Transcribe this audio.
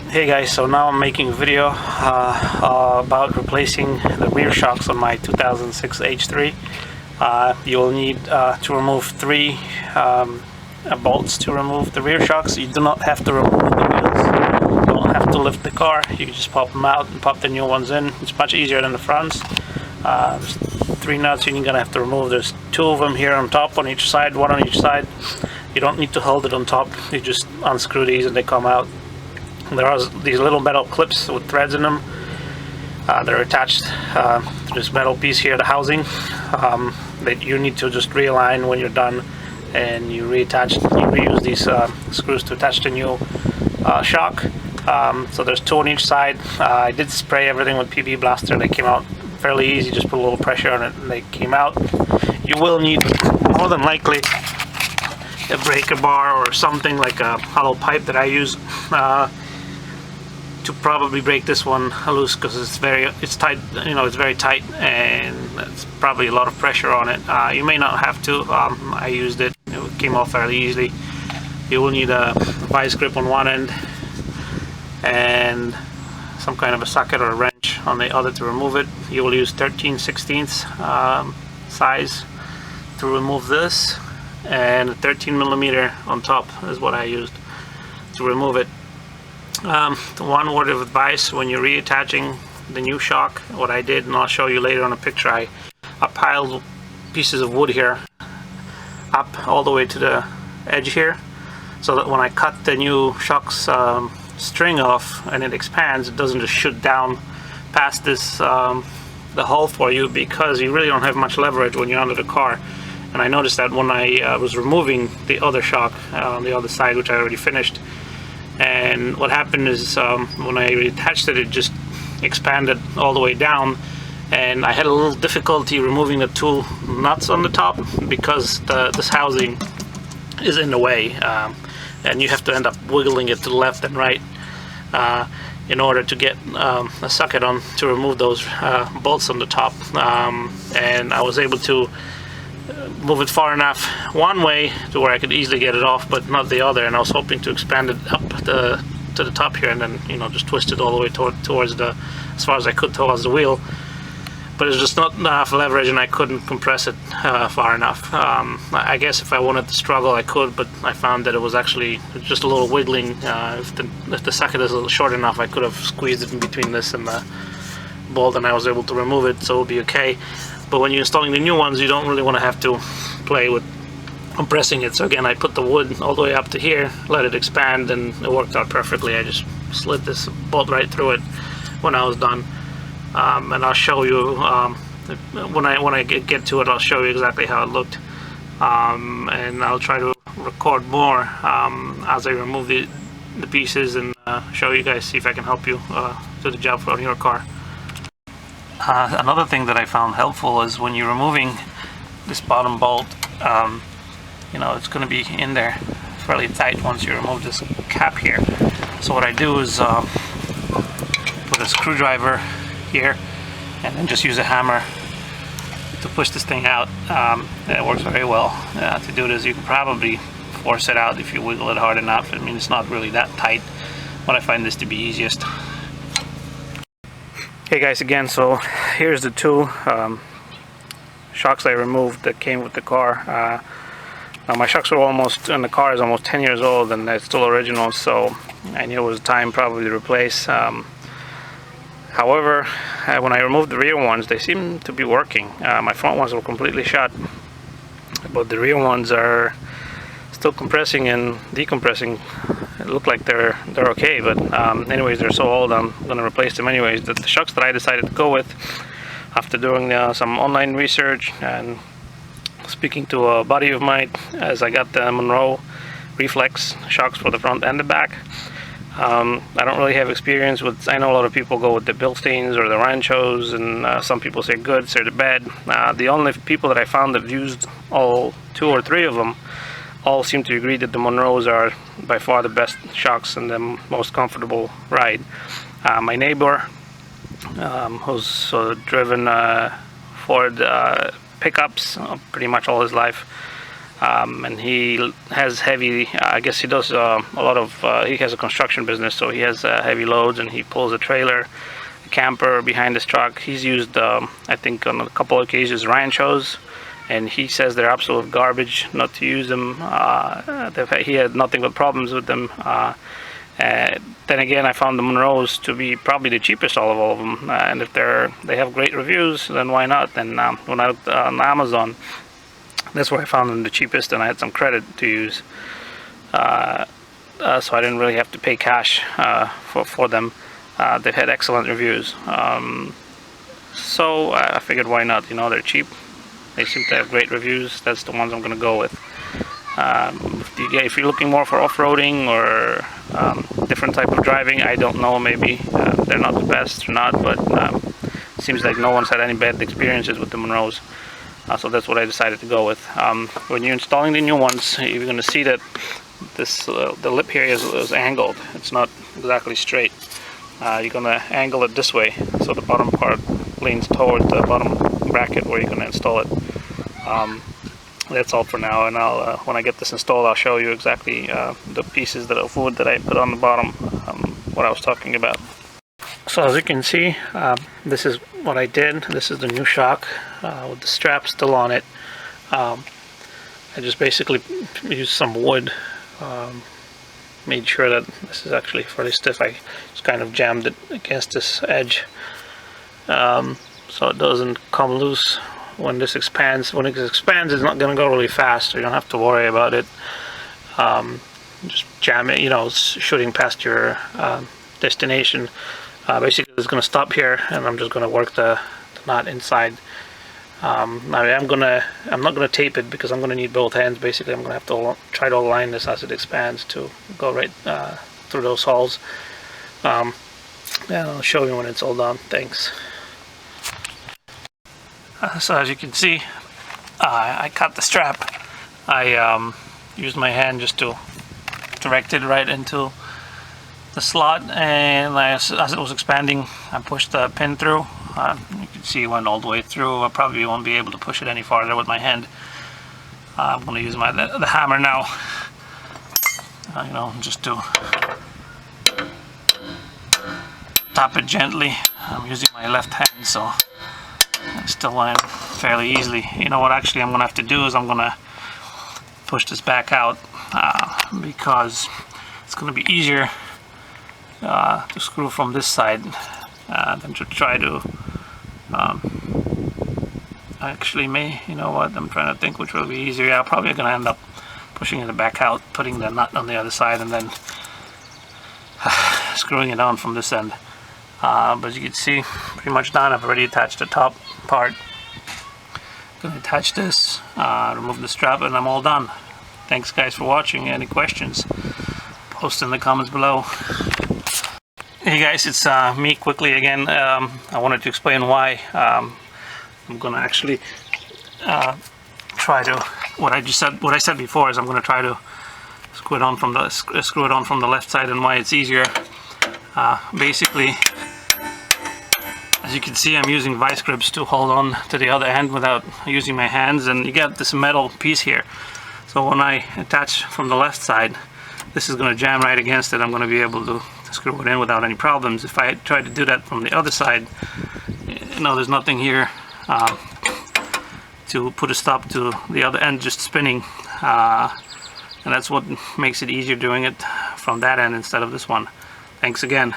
Hey guys, so now I'm making a video about replacing the rear shocks on my 2006 H3. You will need to remove three bolts to remove the rear shocks. You do not have to remove the wheels. You don't have to lift the car. You can just pop them out and pop the new ones in. It's much easier than the fronts. There's three nuts you're going to have to remove. There's two of them here on top on each side, one on each side. You don't need to hold it on top. You just unscrew these and they come out. There are these little metal clips with threads in them that are attached to this metal piece here, the housing, that you need to just realign when you're done, and you reuse these screws to attach the new shock. So there's two on each side. I did spray everything with PB Blaster. They came out fairly easy. Just put a little pressure on it and they came out. You will need, more than likely, a breaker bar or something like a hollow pipe that I use to probably break this one loose, because it's tight, it's very tight, and it's probably a lot of pressure on it. You may not have to. I used it came off fairly easily. You will need a vice grip on one end and some kind of a socket or a wrench on the other to remove it. You will use 13/16 size to remove this, and a 13mm on top is what I used to remove it. One word of advice: when you're reattaching the new shock, what I did, and I'll show you later on a picture, I piled pieces of wood here up all the way to the edge here, so that when I cut the new shock's string off and it expands, it doesn't just shoot down past this the hole for you, because you really don't have much leverage when you're under the car. And I noticed that when I was removing the other shock on the other side, which I already finished, and what happened is when I reattached it, it just expanded all the way down, and I had a little difficulty removing the two nuts on the top because this housing is in the way, and you have to end up wiggling it to the left and right in order to get a socket on to remove those bolts on the top. And I was able to move it far enough one way to where I could easily get it off, but not the other, and I was hoping to expand it up to the top here, and then just twist it all the way towards as far as I could towards the wheel. But it's just not enough leverage, and I couldn't compress it far enough. I guess if I wanted to struggle I could, but I found that it was actually just a little wiggling. If the socket is a little short enough, I could have squeezed it in between this and the bolt, and I was able to remove it, so it'll be okay. But when you're installing the new ones, you don't really want to have to play with compressing it. So again, I put the wood all the way up to here, let it expand, and it worked out perfectly. I just slid this bolt right through it when I was done. And I'll show you when I get to it. I'll show you exactly how it looked, and I'll try to record more as I remove the pieces, and show you guys, see if I can help you do the job on your car. Another thing that I found helpful is when you're removing this bottom bolt, it's going to be in there fairly tight once you remove this cap here. So what I do is put a screwdriver here and then just use a hammer to push this thing out. It works very well. To do this, you can probably force it out if you wiggle it hard enough. I mean, it's not really that tight, but I find this to be easiest. Hey guys, again, so here's the two shocks I removed that came with the car. Now my shocks are and the car is almost 10 years old, and they're still original, so I knew it was time probably to replace. However, when I removed the rear ones, they seem to be working. My front ones were completely shut, but the rear ones are still compressing and decompressing. It looked like they're okay, but anyways, they're so old, I'm gonna replace them anyways. The shocks that I decided to go with, after doing some online research and speaking to a buddy of mine, as I got the Monroe Reflex shocks for the front and the back. I don't really have experience with. I know a lot of people go with the Bilsteins or the Ranchos, and some people say good, say they're bad. The only people that I found that have used all two or three of them all seem to agree that the Monroes are by far the best shocks and the most comfortable ride. My neighbor, who's driven Ford pickups pretty much all his life, and he has heavy, I guess he does a lot of, he has a construction business, so he has heavy loads, and he pulls a trailer, a camper behind his truck. He's used, I think on a couple of occasions, ranchos, and he says they're absolute garbage not to use them. He had nothing but problems with them. Then again, I found the Monroes to be probably the cheapest out of all of them, and if they have great reviews, then why not? And when I looked on Amazon, that's where I found them the cheapest, and I had some credit to use, so I didn't really have to pay cash for them. They've had excellent reviews, so I figured why not, you know, they're cheap, they seem to have great reviews. That's the ones I'm going to go with. If you're looking more for off-roading or different type of driving, I don't know, maybe they're not the best or not, but it seems like no one's had any bad experiences with the Monroes. So that's what I decided to go with. When you're installing the new ones, you're going to see that this the lip here is angled. It's not exactly straight. You're going to angle it this way, so the bottom part leans toward the bottom bracket where you're going to install it. That's all for now, and I'll when I get this installed, I'll show you exactly the pieces of wood that I put on the bottom, what I was talking about. So as you can see, this is what I did. This is the new shock with the strap still on it. I just basically used some wood, made sure that this is actually fairly stiff. I just kind of jammed it against this edge, so it doesn't come loose when this expands. When it expands, it's not going to go really fast, so you don't have to worry about it. Just jam it, you know, shooting past your destination. Basically, it's going to stop here, and I'm just going to work the knot inside. I'm not going to tape it because I'm going to need both hands. Basically, I'm going to have to try to align this as it expands to go right through those holes. And I'll show you when it's all done. Thanks. So as you can see, I cut the strap. I used my hand just to direct it right into the slot, and as it was expanding, I pushed the pin through. You can see it went all the way through. I probably won't be able to push it any farther with my hand. I'm going to use the hammer now, you know, just to tap it gently. I'm using my left hand, so it's still went fairly easily. You know what actually I'm going to have to do is I'm going to push this back out because it's going to be easier to screw from this side than to try to actually you know what, I'm trying to think which will be easier. Yeah, I'm probably going to end up pushing it back out, putting the nut on the other side, and then screwing it on from this end. But as you can see, pretty much done. I've already attached the top part. I'm going to attach this, remove the strap, and I'm all done. Thanks guys for watching. Any questions, post in the comments below. Hey guys, it's me quickly again. I wanted to explain why I'm going to actually try to, what I said before is I'm going to try to screw it on from the left side, and why it's easier. Basically, as you can see, I'm using vice grips to hold on to the other end without using my hands, and you get this metal piece here. So when I attach from the left side, this is going to jam right against it. I'm going to be able to screw it in without any problems. If I try to do that from the other side, you know, there's nothing here to put a stop to the other end just spinning, and that's what makes it easier doing it from that end instead of this one. Thanks again.